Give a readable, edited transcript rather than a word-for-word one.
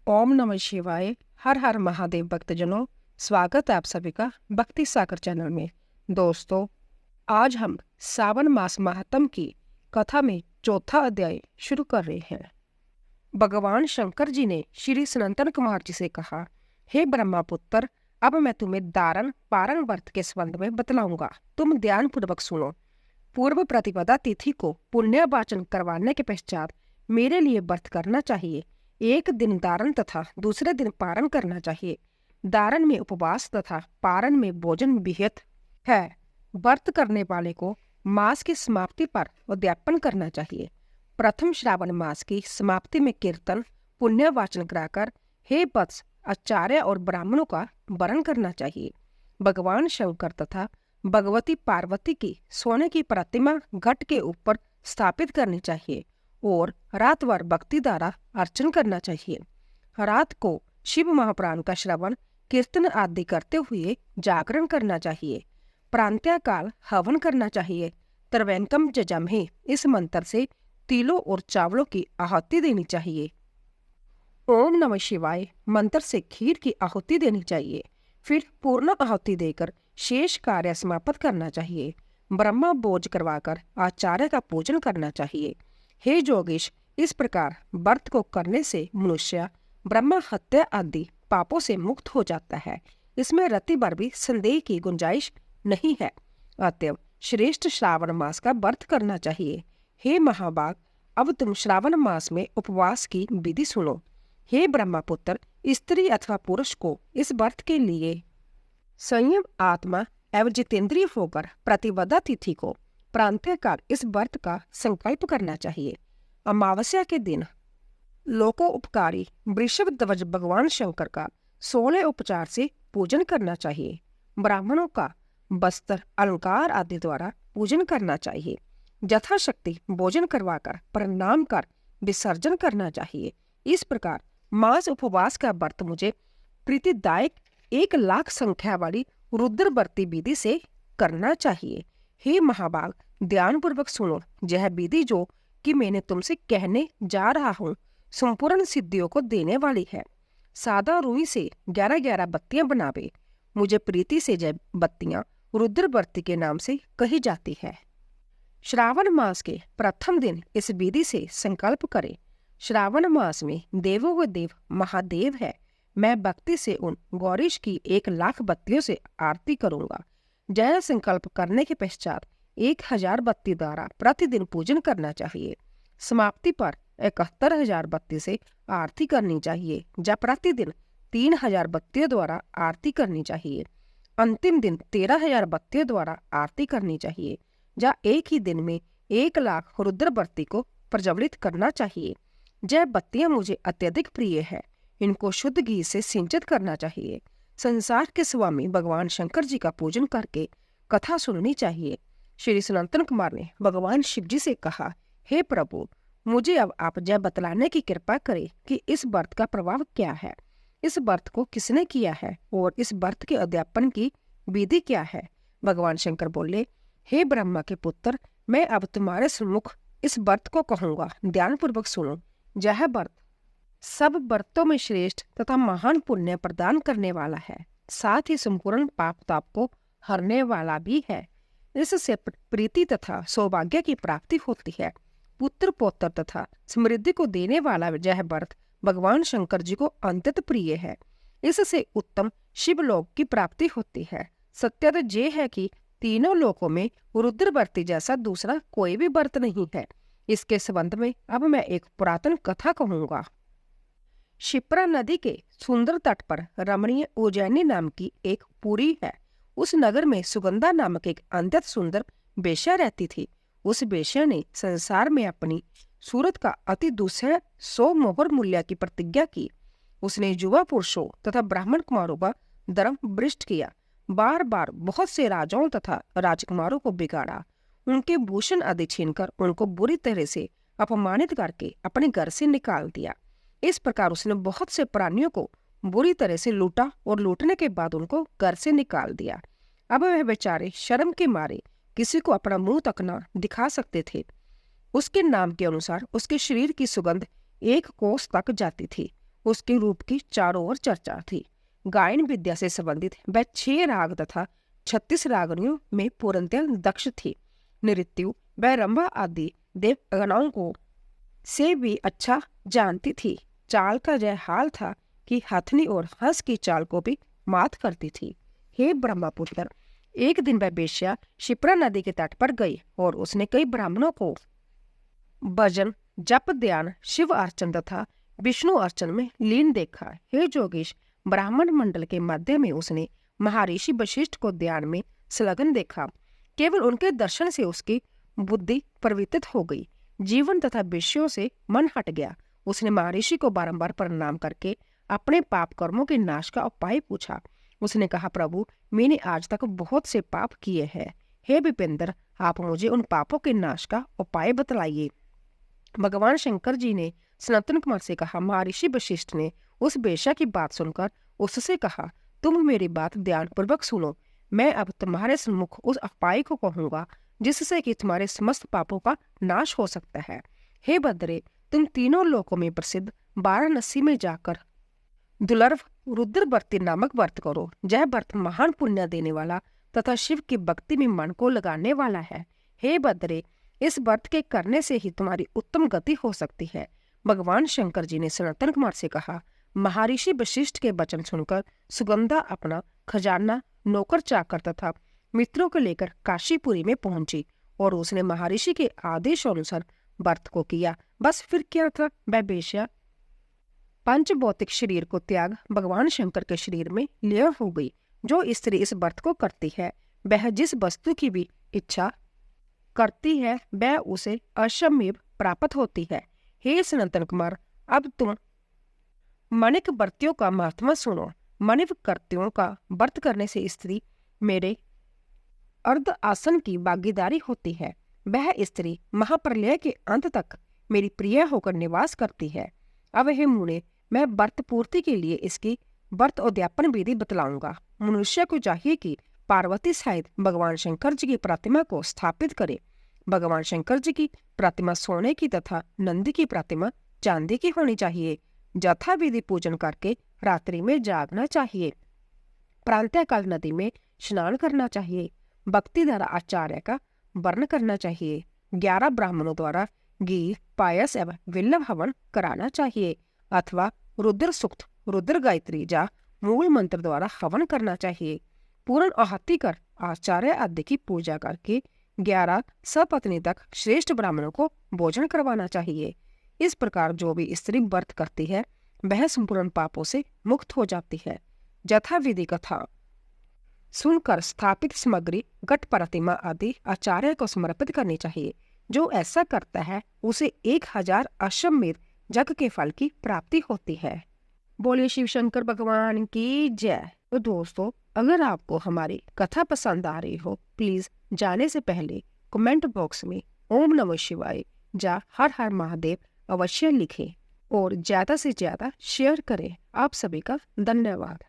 ओम नमः शिवाय। हर हर महादेव भक्तजनों, स्वागत है आप सभी का भक्ति सागर चैनल में। दोस्तों, आज हम सावन मास महात्म की कथा में चौथा अध्याय शुरू कर रहे हैं। भगवान शंकर जी ने श्री सनातन कुमार जी से कहा, हे ब्रह्मा पुत्र, अब मैं तुम्हें दारण पारण व्रत के संबंध में बतलाऊंगा। तुम ध्यान पूर्वक सुनो। पूर्व प्रतिपदा तिथि को पुण्य वाचन करवाने के पश्चात मेरे लिए व्रत करना चाहिए। एक दिन दारण तथा दूसरे दिन पारण करना चाहिए। दारण में उपवास तथा पारण में भोजन विहित है। व्रत करने वाले को मास की समाप्ति पर उद्यापन करना चाहिए। प्रथम श्रावण मास की समाप्ति में कीर्तन पुण्य वाचन कराकर हे वत्स, आचार्य और ब्राह्मणों का वरण करना चाहिए। भगवान शंकर तथा भगवती पार्वती की सोने की प्रतिमा घट के ऊपर स्थापित करनी चाहिए और रात भर भक्ति द्वारा अर्चन करना चाहिए। रात को शिव महापुराण का श्रवण कीर्तन आदि करते हुए जागरण करना चाहिए। प्रांत्याकाल हवन करना चाहिए। त्रिवेंकम जजमहे इस मंत्र से तिलों और चावलों की आहुति देनी चाहिए। ओम नमः शिवाय मंत्र से खीर की आहुति देनी चाहिए। फिर पूर्ण आहुति देकर शेष कार्य समाप्त करना चाहिए। ब्रह्मा भोज करवाकर आचार्य का पूजन करना चाहिए। हे जोगेश, इस प्रकार व्रत को करने से मनुष्य ब्रह्मा हत्या आदि पापों से मुक्त हो जाता है। इसमें रति भर भी संदेह की गुंजाइश नहीं है। अतएव श्रेष्ठ श्रावण मास का व्रत करना चाहिए। हे महाभाग, अब तुम श्रावण मास में उपवास की विधि सुनो। हे ब्रह्मपुत्र, स्त्री अथवा पुरुष को इस व्रत के लिए संयम आत्मा एवं जितेंद्रिय होकर प्रतिपदा तिथि को प्रांतःकाल इस व्रत का संकल्प करना चाहिए। अमावस्या के दिन लोकोपकारी वृषभ ध्वज भगवान शंकर का 16 उपचार से पूजन करना चाहिए। ब्राह्मणों का वस्त्र अलंकार आदि द्वारा पूजन करना चाहिए। यथाशक्ति भोजन करवाकर प्रणाम कर विसर्जन करना चाहिए। इस प्रकार मास उपवास का व्रत मुझे प्रीतिदायक 1,00,000 संख्या वाली रुद्रवर्ती विधि से करना चाहिए। हे महाभाग, ध्यान पूर्वक सुनो। यह विधि जो कि मैंने तुमसे कहने जा रहा हूँ संपूर्ण सिद्धियों को देने वाली है। सादा रुई से 11-11 बत्तियां बनावे। मुझे प्रीति से जय बत्तियां रुद्रवर्ती के नाम से कही जाती है। श्रावण मास के प्रथम दिन इस विधि से संकल्प करें। श्रावण मास में देवों व देव महादेव है। मैं भक्ति से उन गौरीश की 1,00,000 बत्तियों से आरती करूंगा। जय संकल्प करने के पश्चात 1,000 बत्ती द्वारा प्रतिदिन पूजन करना चाहिए। समाप्ति पर 71,000 बत्ती से आरती करनी चाहिए। जब प्रतिदिन 3,000 बत्तियों द्वारा आरती करनी चाहिए। अंतिम दिन 13,000 बत्तियों द्वारा आरती करनी चाहिए। जहाँ एक ही दिन में 1,00,000 रुद्रवर्ती को प्रज्वलित करना चाहिए। जय बत्तियां मुझे अत्यधिक प्रिय है। इनको शुद्ध घी से सिंचित करना चाहिए। संसार के स्वामी भगवान शंकर जी का पूजन करके कथा सुननी चाहिए। श्री सनातन कुमार ने भगवान शिव जी से कहा, हे प्रभु, मुझे अब आप जय बतलाने की कृपा करें कि इस व्रत का प्रभाव क्या है, इस व्रत को किसने किया है और इस व्रत के अध्यापन की विधि क्या है। भगवान शंकर बोले, हे ब्रह्मा के पुत्र, मैं अब तुम्हारे सम्मुख इस व्रत को कहूंगा। ध्यान पूर्वक सुनो। यह व्रत सब व्रतों में श्रेष्ठ तथा महान पुण्य प्रदान करने वाला है, साथ ही संपूर्ण पाप ताप को हरने वाला भी है। इससे प्रीति तथा सौभाग्य की प्राप्ति होती है। पुत्र पौत्र तथा समृद्धि को देने वाला यह व्रत भगवान शंकर जी को अत्यंत प्रिय है। इससे उत्तम शिवलोक की प्राप्ति होती है। सत्य तो ये है कि तीनों लोकों में रुद्रवर्ती जैसा दूसरा कोई भी व्रत नहीं है। इसके संबंध में अब मैं एक पुरातन कथा कहूंगा। शिप्रा नदी के सुंदर तट पर रमणीय उज्जैनी नाम की एक पुरी है। उस नगर में सुगंधा नामक एक अत्यंत सुंदर वेश्या रहती थी। उस वेश्या ने संसार में अपनी सूरत का अति दूसरा 100 मोहर मूल्य की प्रतिज्ञा की। उसने युवा पुरुषों तथा ब्राह्मण कुमारों का धर्म भ्रष्ट किया। बार बार बहुत से राजाओं तथा राजकुमारों को बिगाड़ा। उनके भूषण आदि छीनकर उनको बुरी तरह से अपमानित करके अपने घर से निकाल दिया। इस प्रकार उसने बहुत से प्राणियों को बुरी तरह से लूटा और लूटने के बाद उनको घर से निकाल दिया। अब वह बेचारे शर्म के मारे किसी को अपना मुंह तक न दिखा सकते थे। उसके नाम के अनुसार उसके शरीर की सुगंध 1 कोस तक जाती थी। उसके रूप की चारों ओर चर्चा थी। गायन विद्या से संबंधित वह 6 राग तथा 36 रागनियों में पूर्णतः दक्ष थी। नृत्यु वह रंभा आदि देवगणों को से भी अच्छा जानती थी। चाल का यह हाल था कि हथनी और हंस की चाल को भी मात करती थी। हे ब्रह्मपुत्र, एक दिन वह बेश्या शिप्रा नदी के तट पर गई और उसने कई ब्राह्मणों को भजन, जप, ध्यान, शिव अर्चन तथा विष्णु अर्चन में लीन देखा। हे जोगेश, ब्राह्मण मंडल के मध्य में उसने महर्षि वशिष्ठ को ध्यान में संलग्न देखा। केवल उनके दर्शन से उसकी बुद्धि परिवर्तित हो गई। जीवन तथा विषयों से मन हट गया। उसने महर्षि को बारंबार प्रणाम करके अपने पाप कर्मों के नाश का उपाय पूछा। उसने कहा, प्रभु, मैंने आज तक बहुत से पाप किए हैं। हे विपेंद्र, आप मुझे उन पापों के नाश का उपाय बतलाइए। भगवान शंकर जी ने सनातन कुमार से कहा। महर्षि वशिष्ठ ने उस बेश्या की बात सुनकर उससे कहा, तुम मेरी बात ध्यानपूर्वक सुनो। मैं अब तुम्हारे सम्मुख उस उपाय को कहूंगा जिससे कि तुम्हारे समस्त पापों का नाश हो सकता है। हे बद्रे, तुम तीनों लोकों में प्रसिद्ध वाराणसी में जाकर दुर्लभ रुद्रवर्ती नामक व्रत करो। यह व्रत महान पुण्य देने वाला तथा शिव की भक्ति में मन को लगाने वाला है। हे बद्रे, इस व्रत के करने से ही तुम्हारी उत्तम गति हो सकती है। भगवान शंकर जी ने सनातन कुमार से कहा। महर्षि वशिष्ठ के वचन सुनकर सुगंधा अपना खजाना, नौकर चाकर तथा मित्रों को लेकर काशीपुरी में पहुंची और उसने महर्षि के आदेश अनुसार व्रत को किया। बस फिर क्या था, वह बेश्या पंच भौतिक शरीर को त्याग भगवान शंकर के शरीर में लीन हो गई। जो स्त्री इस व्रत को करती है, वह जिस वस्तु की भी इच्छा करती है वह उसे अश्वमेव प्राप्त होती है। हे सनातन कुमार, अब तुम मणिक व्रतियों का महात्मा सुनो। मणिक व्रतियों का व्रत करने से स्त्री मेरे अर्ध आसन की भागीदारी होती है। वह स्त्री महाप्रलय के अंत तक मेरी प्रिय होकर निवास करती है। अब हे मुने, मैं व्रत पूर्ति के लिए इसकी व्रत उद्यापन विधि बतलाऊंगा। मनुष्य को चाहिए कि पार्वती सहित भगवान शंकर जी की प्रतिमा को स्थापित करे। भगवान शंकर जी की प्रतिमा सोने की तथा नंदी की प्रतिमा चांदी की होनी चाहिए। यथा विधि पूजन करके रात्रि में जागना चाहिए। प्रातःकाल नदी में स्नान करना चाहिए। भक्ति द्वारा आचार्य का वर्ण करना चाहिए। 11 ब्राह्मणों द्वारा घी, पायस एवं विल्लव हवन कराना चाहिए अथवा रुद्र सूक्त, रुद्र गायत्री या मूल मंत्र द्वारा हवन करना चाहिए। पूर्ण आहुति कर आचार्य आदि की पूजा करके 11 सपत्नी तक श्रेष्ठ ब्राह्मणों को भोजन करवाना चाहिए। इस प्रकार जो भी स्त्री व्रत करती है वह संपूर्ण पापों से मुक्त हो जाती है। यथा विधि कथा सुनकर स्थापित सामग्री, घट, प्रतिमा आदि आचार्य को समर्पित करनी चाहिए। जो ऐसा करता है उसे 1000 अश्वमेध यज्ञ के फल की प्राप्ति होती है। बोलिए शिव शंकर भगवान की जय। तो दोस्तों, अगर आपको हमारी कथा पसंद आ रही हो, प्लीज जाने से पहले कमेंट बॉक्स में ओम नमः शिवाय या हर हर महादेव अवश्य लिखें और ज्यादा से ज्यादा शेयर करें। आप सभी का धन्यवाद।